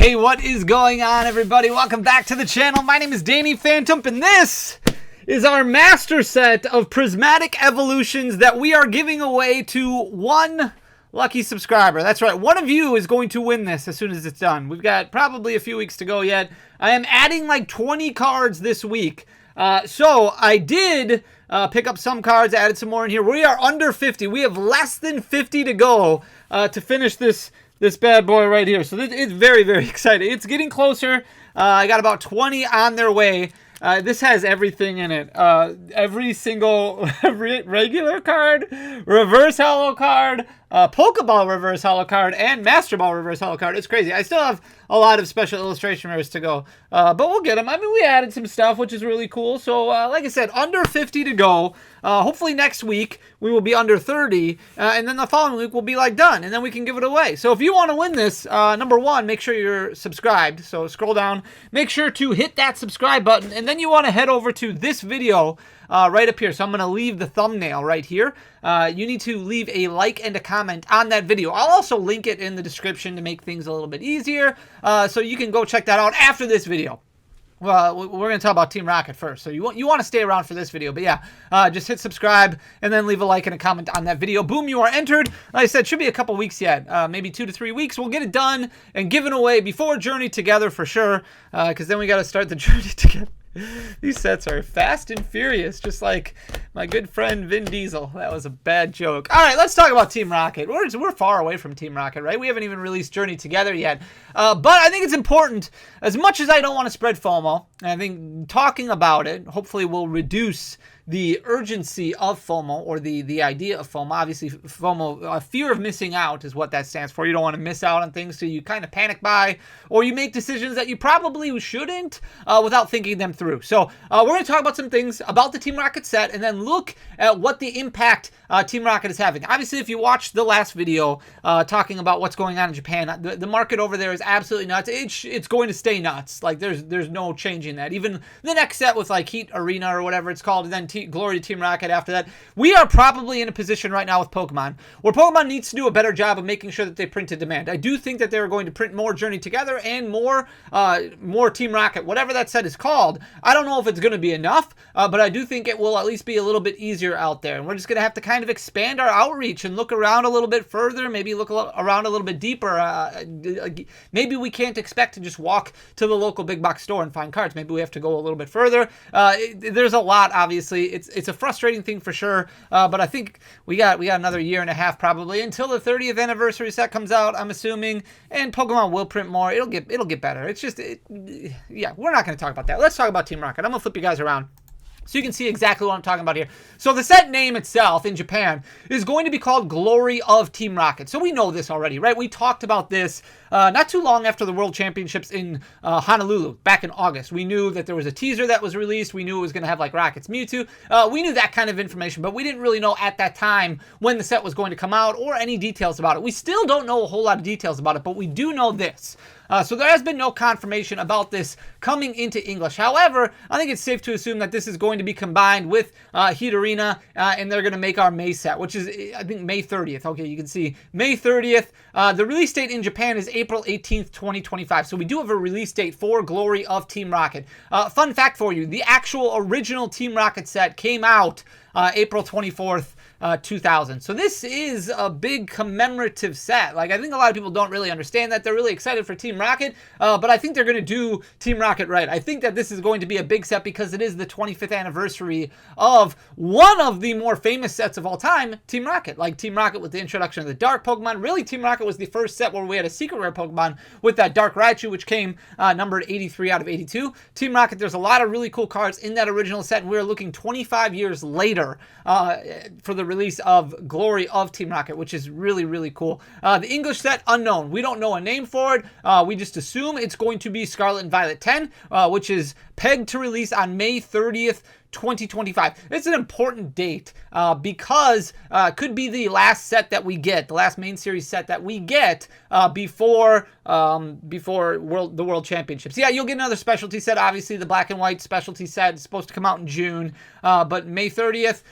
Hey, what is going on, everybody? Welcome back to the channel. My name is Danny Phantom, and this is our master set of prismatic evolutions that we are giving away to one lucky subscriber. That's right, one of you is going to win this as soon as it's done. We've got probably a few weeks to go yet. I am adding like 20 cards this week. So I did pick up some cards, added some more in here. We are under 50. We have less than 50 to go to finish this bad boy right here. So it's very, very exciting. It's getting closer. I got about 20 on their way. This has everything in it. Every single regular card, reverse holo card, Pokeball reverse holo card, and Master Ball reverse holo card. It's crazy. I still have a lot of special illustration rares to go, but we'll get them. I mean, we added some stuff, which is really cool. So, like I said, under 50 to go. Hopefully next week we will be under 30, and then the following week we'll be like done, and then we can give it away. So if you want to win this, number one, make sure you're subscribed. So scroll down, make sure to hit that subscribe button, and then you want to head over to this video right up here. So I'm going to leave the thumbnail right here. You need to leave a like and a comment on that video. I'll also link it in the description to make things a little bit easier, so you can go check that out after this video. Well, we're going to talk about Team Rocket first, so you want to stay around for this video. But yeah, just hit subscribe and then leave a like and a comment on that video. Boom, you are entered. Like I said, should be a couple weeks yet, maybe 2 to 3 weeks. We'll get it done and given away before Journey Together for sure, because then we got to start the Journey Together. These sets are fast and furious, just like my good friend Vin Diesel. That was a bad joke. All right, let's talk about Team Rocket. We're far away from Team Rocket, right? We haven't even released Journey Together yet. But I think it's important, as much as I don't want to spread FOMO, and I think talking about it hopefully will reduce the urgency of FOMO, or the idea of FOMO. Obviously, FOMO, fear of missing out, is what that stands for. You don't want to miss out on things, so you kind of panic buy, or you make decisions that you probably shouldn't without thinking them through. So we're going to talk about some things about the Team Rocket set, and then look at what the impact Team Rocket is having. Obviously, if you watched the last video talking about what's going on in Japan, the market over there is absolutely nuts. It's going to stay nuts. Like, there's no changing that. Even the next set with like Heat Arena or whatever it's called, and then Glory to Team Rocket after that. We are probably in a position right now with Pokemon where Pokemon needs to do a better job of making sure that they print to demand. I do think that they're going to print more Journey Together and more Team Rocket, whatever that set is called. I don't know if it's going to be enough, but I do think it will at least be a little bit easier out there. And we're just going to have to kind of expand our outreach and look around a little bit further, maybe look around a little bit deeper. Maybe we can't expect to just walk to the local big box store and find cards. Maybe we have to go a little bit further. There's a lot, obviously. It's a frustrating thing for sure, but I think we got another year and a half probably until the 30th anniversary set comes out, I'm assuming, and Pokemon will print more. It'll get better. It's just, yeah, we're not going to talk about that. Let's talk about Team Rocket. I'm going to flip you guys around so you can see exactly what I'm talking about here. So the set name itself in Japan is going to be called Glory of Team Rocket. So we know this already, right? We talked about this not too long after the World Championships in Honolulu back in August. We knew that there was a teaser that was released. We knew it was going to have like Rocket's Mewtwo. We knew that kind of information, but we didn't really know at that time when the set was going to come out or any details about it. We still don't know a whole lot of details about it, but we do know this. So there has been no confirmation about this coming into English. However, I think it's safe to assume that this is going to be combined with Heat Arena, and they're going to make our May set, which is, I think, May 30th. Okay, you can see May 30th. The release date in Japan is April 18th, 2025. So we do have a release date for Glory of Team Rocket. Fun fact for you, the actual original Team Rocket set came out April 24th, 2000. So this is a big commemorative set. Like, I think a lot of people don't really understand that. They're really excited for Team Rocket, but I think they're going to do Team Rocket right. I think that this is going to be a big set because it is the 25th anniversary of one of the more famous sets of all time, Team Rocket. Like Team Rocket with the introduction of the Dark Pokemon. Really, Team Rocket was the first set where we had a secret rare Pokemon with that Dark Raichu, which came numbered 83 out of 82. Team Rocket, there's a lot of really cool cards in that original set, and we're looking 25 years later for the release of Glory of Team Rocket, which is really, really cool. The English set, unknown. We don't know a name for it. We just assume it's going to be Scarlet and Violet 10, which is pegged to release on May 30th, 2025. It's an important date because it could be the last set that we get, the last main series set that we get before before the World Championships. Yeah, you'll get another specialty set. Obviously, the black and white specialty set is supposed to come out in June, but May 30th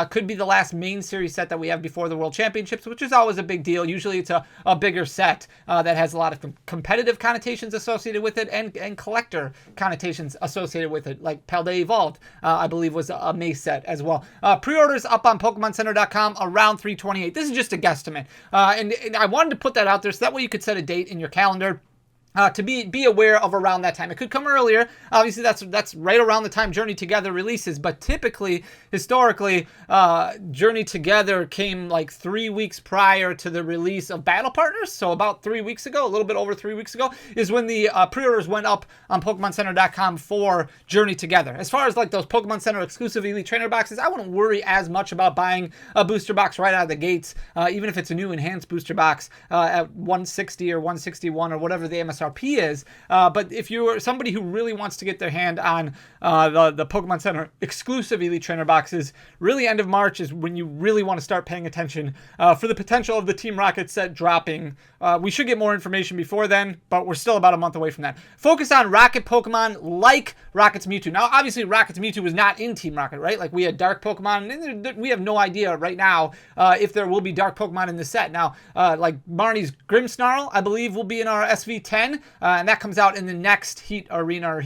could be the last main series set that we have before the World Championships, which is always a big deal. Usually, it's a bigger set that has a lot of competitive connotations associated with it and collector connotations associated with it, like Paldea Evolved, I believe, was a May set as well. Pre-orders up on PokemonCenter.com around 3/28. This is just a guesstimate, and I wanted to put that out there so that way you could set a date in your calendar. To be aware of around that time. It could come earlier. Obviously, that's right around the time Journey Together releases. But typically, historically, Journey Together came like 3 weeks prior to the release of Battle Partners. So about 3 weeks ago, a little bit over 3 weeks ago, is when the pre-orders went up on PokemonCenter.com for Journey Together. As far as like those Pokemon Center exclusive Elite Trainer boxes, I wouldn't worry as much about buying a booster box right out of the gates, even if it's a new enhanced booster box at 160 or 161 or whatever the MSRP is, but if you're somebody who really wants to get their hand on the Pokemon Center exclusive Elite Trainer boxes, really end of March is when you really want to start paying attention for the potential of the Team Rocket set dropping. We should get more information before then, but we're still about a month away from that. Focus on Rocket Pokemon like Rocket's Mewtwo. Now, obviously, Rocket's Mewtwo was not in Team Rocket, right? Like, we had Dark Pokemon, and we have no idea right now if there will be Dark Pokemon in the set. Now, like Marnie's Grimmsnarl, I believe, will be in our SV10. And that comes out in the next Heat Arena, or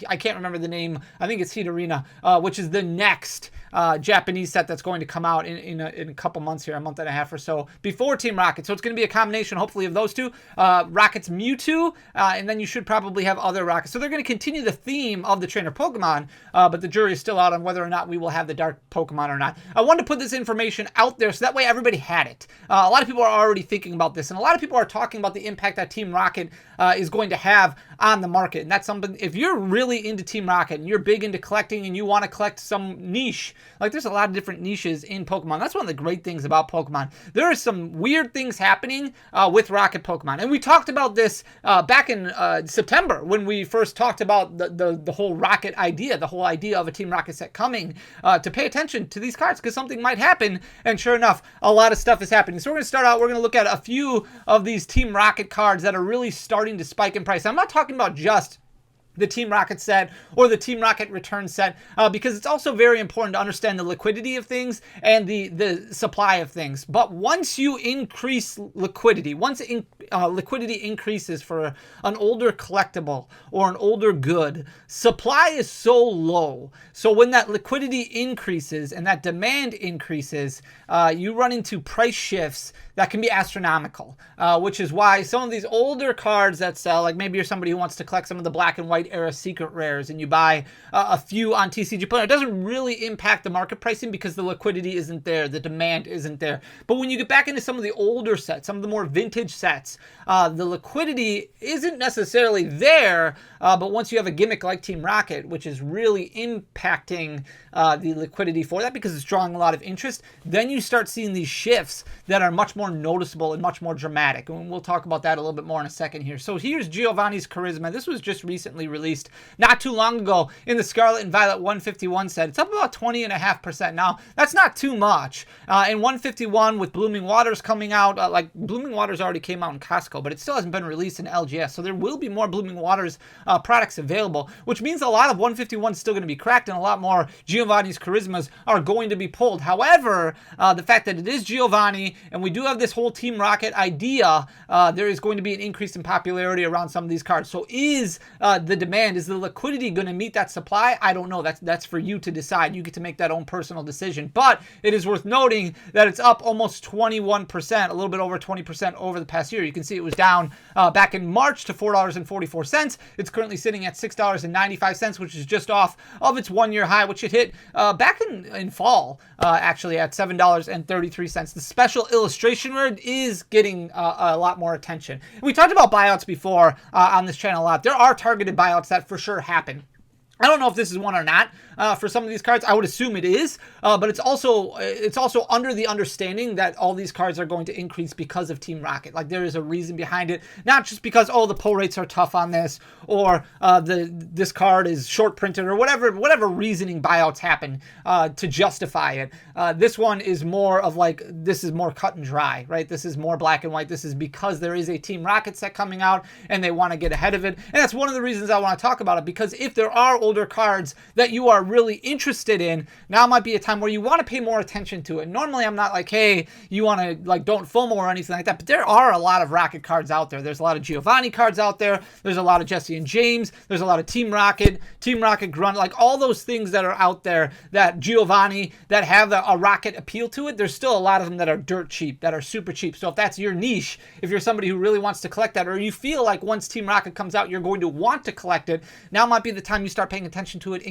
I can't remember the name. I think it's Heat Arena, which is the next Japanese set that's going to come out in a couple months here, a month and a half or so, before Team Rocket. So it's going to be a combination, hopefully, of those two. Rocket's Mewtwo, and then you should probably have other Rockets. So they're going to continue the theme of the trainer Pokemon, but the jury is still out on whether or not we will have the Dark Pokemon or not. I wanted to put this information out there so that way everybody had it. A lot of people are already thinking about this, and a lot of people are talking about the impact that Team Rocket is going to have on the market. And that's something, if you're really into Team Rocket and you're big into collecting and you want to collect some niche, like there's a lot of different niches in Pokemon. That's one of the great things about Pokemon. There are some weird things happening with Rocket Pokemon. And we talked about this back in September when we first talked about the whole Rocket idea, the whole idea of a Team Rocket set coming, to pay attention to these cards because something might happen. And sure enough, a lot of stuff is happening. So we're going to start out, we're going to look at a few of these Team Rocket cards that are really starting to spike in price. I'm not talking about just the Team Rocket set or the Team Rocket return set, because it's also very important to understand the liquidity of things and the supply of things. But once you increase liquidity, once liquidity increases for an older collectible or an older good, supply is so low. So when that liquidity increases and that demand increases, you run into price shifts that can be astronomical, which is why some of these older cards that sell, like maybe you're somebody who wants to collect some of the black and white era secret rares and you buy a few on TCG Player, it doesn't really impact the market pricing because the liquidity isn't there, the demand isn't there. But when you get back into some of the older sets, some of the more vintage sets, the liquidity isn't necessarily there, but once you have a gimmick like Team Rocket, which is really impacting the liquidity for that because it's drawing a lot of interest, then you start seeing these shifts that are much more noticeable and much more dramatic. And we'll talk about that a little bit more in a second here. So here's Giovani's Charisma. This was just recently released not too long ago in the Scarlet and Violet 151 set. It's up about 20.5%. Now, that's not too much. In 151 with Blooming Waters coming out, like Blooming Waters already came out in Costco, but it still hasn't been released in LGS. So there will be more Blooming Waters products available, which means a lot of 151 is still going to be cracked and a lot more Giovani's Charismas are going to be pulled. However, the fact that it is Giovani and we do have this whole Team Rocket idea, there is going to be an increase in popularity around some of these cards. So is the demand, is the liquidity going to meet that supply? I don't know. That's for you to decide. You get to make that own personal decision. But it is worth noting that it's up almost 21%, a little bit over 20% over the past year. You can see it was down back in March to $4.44. It's currently sitting at $6.95, which is just off of its one-year high, which it hit back in fall, actually at $7.33. The special illustration word is getting a lot more attention. We talked about buyouts before on this channel a lot. There are targeted buyouts that for sure happen. I don't know if this is one or not for some of these cards. I would assume it is, but it's also under the understanding that all these cards are going to increase because of Team Rocket. Like, there is a reason behind it, not just because, oh, the pull rates are tough on this, or this card is short printed, or whatever reasoning buyouts happen to justify it. This one is more of like, this is more cut and dry, right? This is more black and white. This is because there is a Team Rocket set coming out and they want to get ahead of it. And that's one of the reasons I want to talk about it, because if there are older cards that you are really interested in, now might be a time where you want to pay more attention to it. Normally I'm not like, hey, you want to like don't FOMO or anything like that, but there are a lot of Rocket cards out there. There's a lot of Giovani cards out there. There's a lot of Jesse and James. There's a lot of Team Rocket Grunt, like all those things that are out there, that Giovani, that have a Rocket appeal to it. There's still a lot of them that are dirt cheap, that are super cheap. So if that's your niche, if you're somebody who really wants to collect that, or you feel like once Team Rocket comes out, you're going to want to collect it, now might be the time you start paying attention to it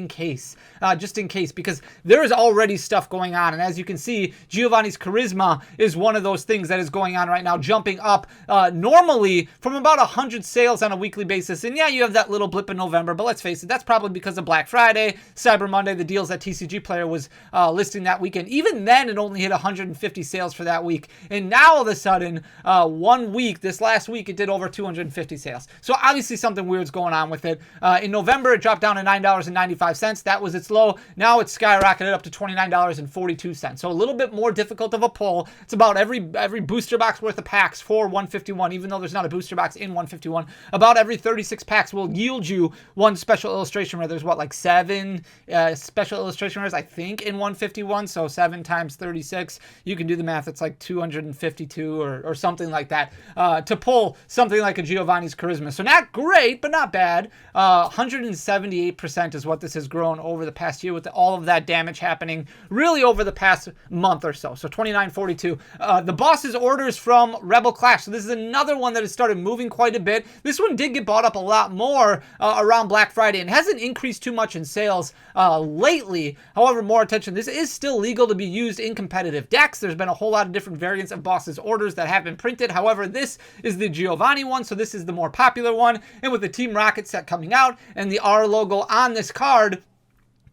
just in case, because there is already stuff going on. And as you can see, Giovani's Charisma is one of those things that is going on right now, jumping up normally from about 100 sales on a weekly basis. And yeah, you have that little blip in November, but let's face it, that's probably because of Black Friday, Cyber Monday, the deals that TCG Player was listing that weekend. Even then, it only hit 150 sales for that week. And now all of a sudden, 1 week, this last week, it did over 250 sales. So obviously something weird's going on with it. In November, it dropped down to $9.95. That was its low. Now it's skyrocketed up to $29.42. So a little bit more difficult of a pull. It's about every booster box worth of packs for 151, even though there's not a booster box in 151. About every 36 packs will yield you one special illustration rare. There's what, like 7 special illustration rares, I think, in 151. So 7 times 36. You can do the math. It's like 252 or something like that to pull something like a Giovani's Charisma. So not great, but not bad. 178% is what this has grown over the past year, with all of that damage happening really over the past month or so. So 2942. The boss's orders from Rebel Clash. So this is another one that has started moving quite a bit. This one did get bought up a lot more around Black Friday and hasn't increased too much in sales lately. However, more attention. This is still legal to be used in competitive decks. There's been a whole lot of different variants of boss's orders that have been printed. However, this is the Giovani one, so this is the more popular one. And with the Team Rocket set coming out and the R logo on this card,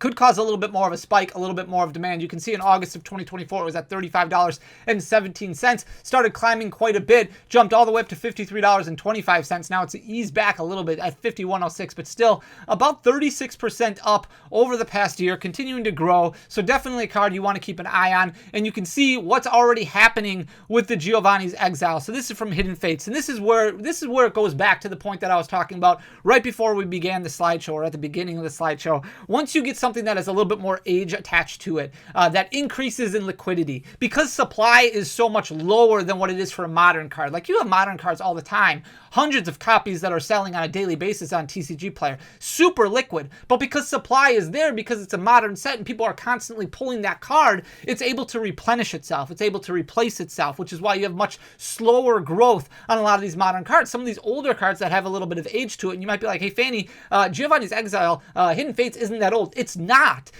could cause a little bit more of a spike, a little bit more of demand. You can see in August of 2024, it was at $35.17. Started climbing quite a bit, jumped all the way up to $53.25. Now it's eased back a little bit at $51.06, but still about 36% up over the past year, continuing to grow. So definitely a card you want to keep an eye on. And you can see what's already happening with the Giovani's Exile. So this is from Hidden Fates, and this is where it goes back to the point that I was talking about right before we began the slideshow, or at the beginning of the slideshow. Once you get something that has a little bit more age attached to it, that increases in liquidity, because supply is so much lower than what it is for a modern card. Like, you have modern cards all the time, hundreds of copies that are selling on a daily basis on TCG Player, super liquid, but because supply is there, because it's a modern set and people are constantly pulling that card, it's able to replenish itself, it's able to replace itself, which is why you have much slower growth on a lot of these modern cards. Some of these older cards that have a little bit of age to it, and you might be like, hey Fanny, Giovani's Exile, Hidden Fates isn't that old. It's not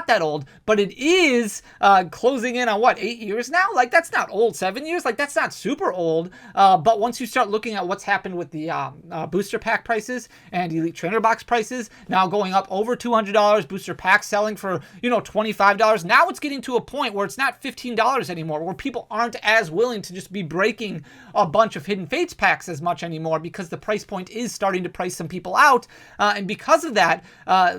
that old, but it is closing in on what, 8 years now? Like, that's not old. 7 years, like, that's not super old. But once you start looking at what's happened with the booster pack prices and Elite Trainer Box prices, now going up over $200, booster packs selling for, $25. Now it's getting to a point where it's not $15 anymore, where people aren't as willing to just be breaking a bunch of Hidden Fates packs as much anymore, because the price point is starting to price some people out. And because of that,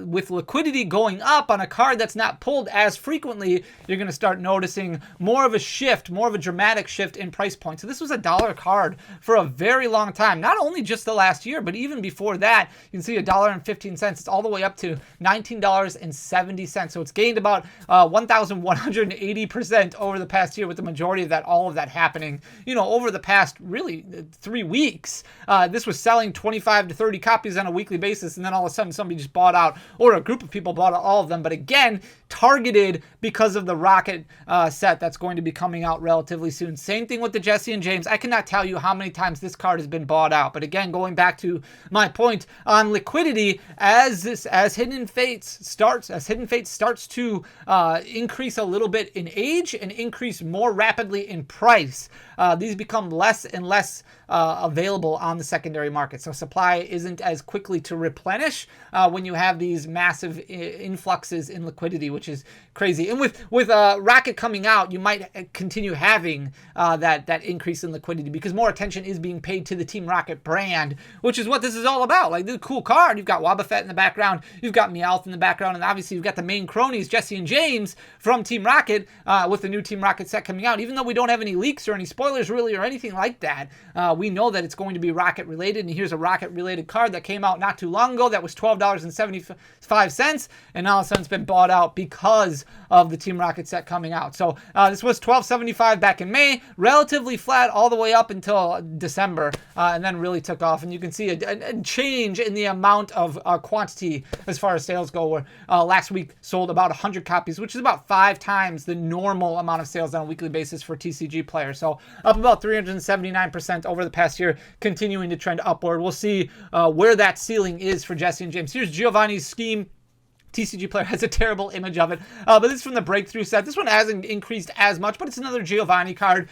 with liquidity going up on a card that's not pulled as frequently, you're going to start noticing more of a shift, more of a dramatic shift in price point. So this was a dollar card for a very long time, not only just the last year, but even before that. You can see $1.15. It's all the way up to $19.70. So it's gained about 1,180% over the past year, with the majority of that, all of that happening, over the past really 3 weeks. This was selling 25 to 30 copies on a weekly basis, and then all of a sudden somebody just bought out, or a group of people bought bought all of them, but again, targeted because of the Rocket set that's going to be coming out relatively soon. Same thing with the Jesse and James. I cannot tell you how many times this card has been bought out, but again, going back to my point on liquidity, as Hidden Fates starts to increase a little bit in age and increase more rapidly in price, these become less and less available on the secondary market. So supply isn't as quickly to replenish when you have these massive influxes in liquidity, which is crazy. And with Rocket coming out, you might continue having that increase in liquidity because more attention is being paid to the Team Rocket brand, which is what this is all about. Like, this cool card. You've got Wobbuffet in the background, you've got Meowth in the background, and obviously you've got the main cronies, Jesse and James from Team Rocket, with the new Team Rocket set coming out. Even though we don't have any leaks or any spoilers really or anything like that, we know that it's going to be Rocket related, and here's a Rocket related card that came out not too long ago that was $12.75, and now all of a sudden it's been bought out because of the Team Rocket set coming out. So this was $12.75 back in May, relatively flat all the way up until December, and then really took off. And you can see a change in the amount of quantity as far as sales go, where last week sold about 100 copies, which is about 5 times the normal amount of sales on a weekly basis for TCG players. So up about 379% over the past year, continuing to trend upward. We'll see where that ceiling is for Jesse and James. Here's Giovani's scheme. TCG player has a terrible image of it, but this is from the Breakthrough set. This one hasn't increased as much, but it's another Giovani card.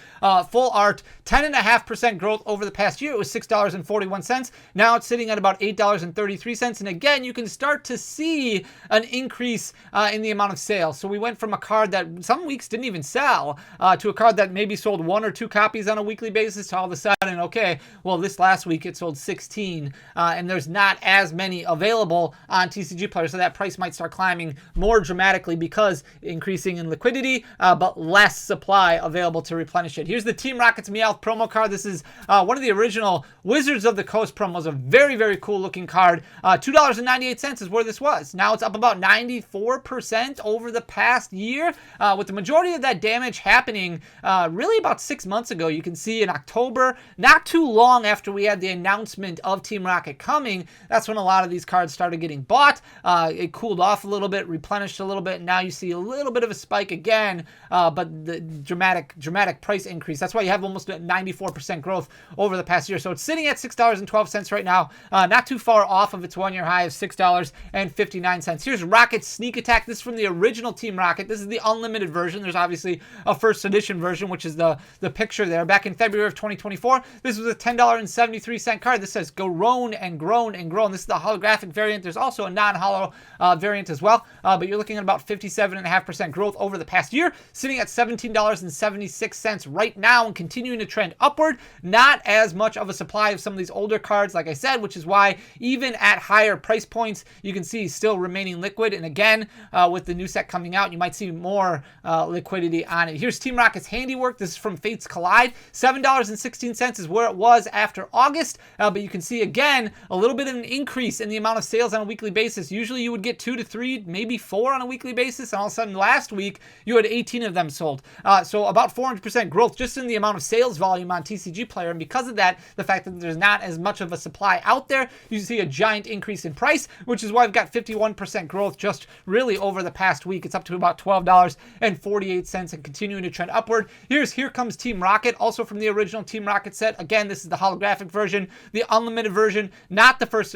Full art, 10.5% growth over the past year. It was $6.41. Now it's sitting at about $8.33. And again, you can start to see an increase in the amount of sales. So we went from a card that some weeks didn't even sell to a card that maybe sold 1 or 2 copies on a weekly basis to all of a sudden, okay, well, this last week it sold 16, and there's not as many available on TCG players, so that price might start climbing more dramatically because increasing in liquidity, but less supply available to replenish it. Here's the Team Rocket's Meow Promo card. This is one of the original Wizards of the Coast promos. A very, very cool looking card. $2.98 is where this was. Now it's up about 94% over the past year, with the majority of that damage happening really about 6 months ago. You can see in October, not too long after we had the announcement of Team Rocket coming, that's when a lot of these cards started getting bought. It cooled off a little bit, replenished a little bit, and now you see a little bit of a spike again, but the dramatic price increase. That's why you have almost a 94% growth over the past year. So it's sitting at $6.12 right now, not too far off of its one-year high of $6.59. Here's Rocket Sneak Attack. This is from the original Team Rocket. This is the unlimited version. There's obviously a first edition version, which is the picture there. Back in February of 2024, this was a $10.73 card. This says grown and grown and grown. This is the holographic variant. There's also a non-holo variant as well, but you're looking at about 57.5% growth over the past year, sitting at $17.76 right now and continuing to trend upward. Not as much of a supply of some of these older cards, like I said, which is why even at higher price points, you can see still remaining liquid. And again, with the new set coming out, you might see more liquidity on it. Here's Team Rocket's Handiwork. This is from Fates Collide. $7.16 is where it was after August, but you can see again a little bit of an increase in the amount of sales on a weekly basis. Usually you would get 2 to 3, maybe 4 on a weekly basis, and all of a sudden last week you had 18 of them sold. So about 400% growth just in the amount of sales volume on TCG Player, and because of that, the fact that there's not as much of a supply out there, you see a giant increase in price, which is why I've got 51% growth just really over the past week. It's up to about $12.48 and continuing to trend upward. Here Comes Team Rocket, also from the original Team Rocket set. Again, this is the holographic version, the unlimited version, not the first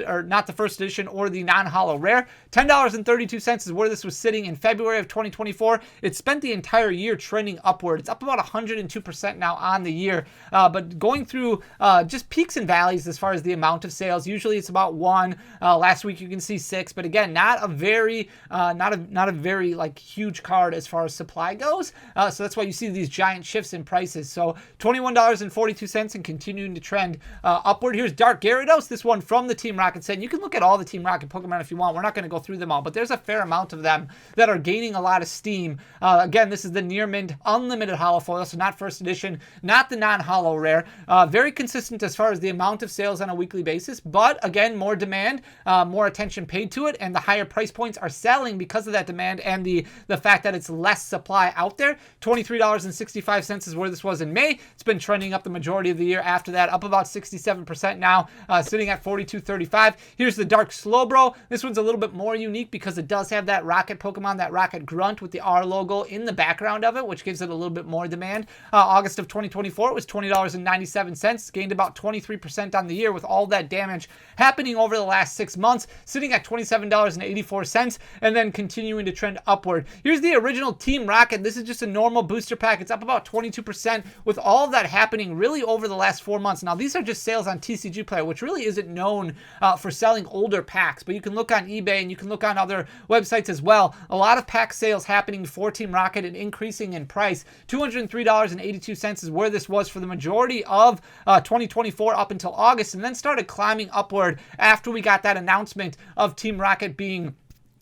edition or the non-holo rare. $10.32 is where this was sitting in February of 2024. It spent the entire year trending upward. It's up about 102% now on the year, but going through just peaks and valleys as far as the amount of sales. Usually it's about 1. Last week you can see 6, but again, not a very like huge card as far as supply goes. So that's why you see these giant shifts in prices. So $21.42 and continuing to trend upward. Here's Dark Gyarados, this one from the Team Rocket set. You can look at all the Team Rocket Pokemon if you want. We're not going to go through them all, but there's a fair amount of them that are gaining a lot of steam. Again, this is the near mint unlimited holo foil, so not first edition, not the non-holo rare. Very consistent as far as the amount of sales on a weekly basis, but again, more demand, more attention paid to it, and the higher price points are selling because of that demand and the fact that it's less supply out there. $23.65 is where this was in May. It's been trending up the majority of year after that, up about 67% now, sitting at 42.35. Here's the Dark Slowbro. This one's a little bit more unique because it does have that rocket Pokemon, that rocket grunt with the R logo in the background of it, which gives it a little bit more demand. August of 2024, it was $20.97, gained about 23% on the year with all that damage happening over the last 6 months, sitting at $27.84, and then continuing to trend upward. Here's the original Team Rocket. This is just a normal booster pack. It's up about 22% with all of that happening really over the last 4 months. Now, these are just sales on TCG Player, which really isn't known for selling older packs, but you can look on eBay and you can look on other websites as well. A lot of pack sales happening for Team Rocket and increasing in price. $203.82 is where this was for the majority of 2024 up until August, and then started climbing upward after we got that announcement of Team Rocket being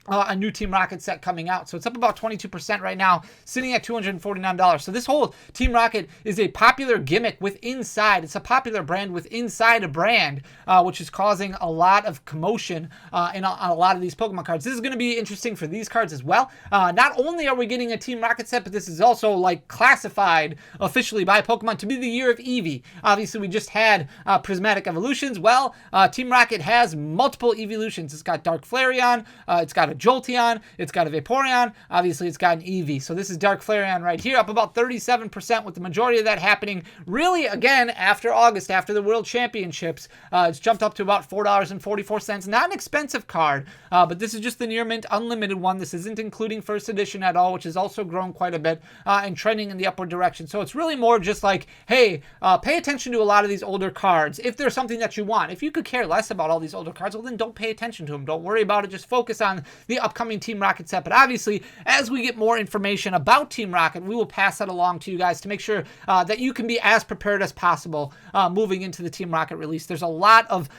a new Team Rocket set coming out. So it's up about 22% right now, sitting at $249. So this whole Team Rocket is a popular gimmick with inside. It's a popular brand with inside a brand, which is causing a lot of commotion in a lot of these Pokemon cards. This is going to be interesting for these cards as well. Not only are we getting a Team Rocket set, but this is also like classified officially by Pokemon to be the year of Eevee. Obviously, we just had Prismatic Evolutions. Well, Team Rocket has multiple evolutions. It's got Dark Flareon. It's got a Jolteon, it's got a Vaporeon, obviously it's got an Eevee. So this is Dark Flareon right here, up about 37%, with the majority of that happening really again after August, after the World Championships. It's jumped up to about $4.44. Not an expensive card, but this is just the Near Mint Unlimited one. This isn't including First Edition at all, which has also grown quite a bit and trending in the upward direction. So it's really more just like, hey, pay attention to a lot of these older cards. If there's something that you want, if you could care less about all these older cards, well then don't pay attention to them. Don't worry about it. Just focus on the upcoming Team Rocket set. But obviously, as we get more information about Team Rocket, we will pass that along to you guys to make sure that you can be as prepared as possible moving into the Team Rocket release. There's a lot of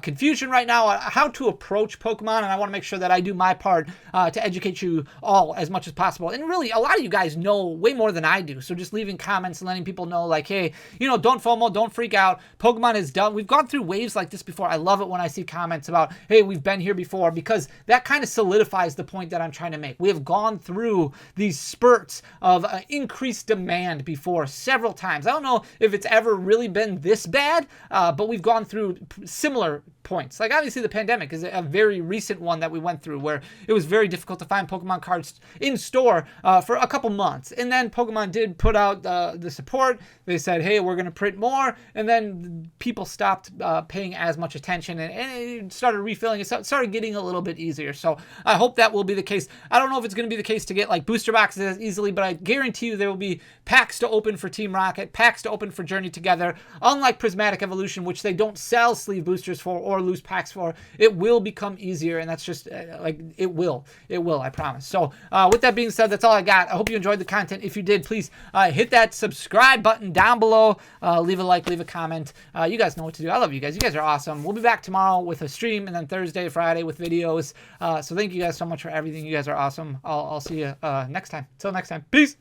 confusion right now on how to approach Pokemon, and I want to make sure that I do my part to educate you all as much as possible. And really, a lot of you guys know way more than I do, so just leaving comments and letting people know, like, hey, you know, don't FOMO, don't freak out. Pokemon is done. We've gone through waves like this before. I love it when I see comments about, hey, we've been here before, because that kind of solidifies the point that I'm trying to make. We have gone through these spurts of increased demand before several times. I don't know if it's ever really been this bad, but we've gone through similar points. Like, obviously the pandemic is a very recent one that we went through, where it was very difficult to find Pokemon cards in store for a couple months. And then Pokemon did put out the support. They said, hey, we're going to print more. And then people stopped paying as much attention, and it started refilling. It started getting a little bit easier. So I hope that will be the case. I don't know if it's going to be the case to get like booster boxes as easily, but I guarantee you there will be packs to open for Team Rocket, packs to open for Journey Together. Unlike Prismatic Evolution, which they don't sell sleeve boosters for or loose packs for, it will become easier, and that's just like it will, I promise. So with that being said, that's all I got. I hope you enjoyed the content. If you did, please hit that subscribe button down below. Leave a like, leave a comment. You guys know what to do. I love you guys. You guys are awesome. We'll be back tomorrow with a stream, and then Thursday, Friday with videos. So thank you guys so much for everything. You guys are awesome. I'll see you next time. Till next time. Peace.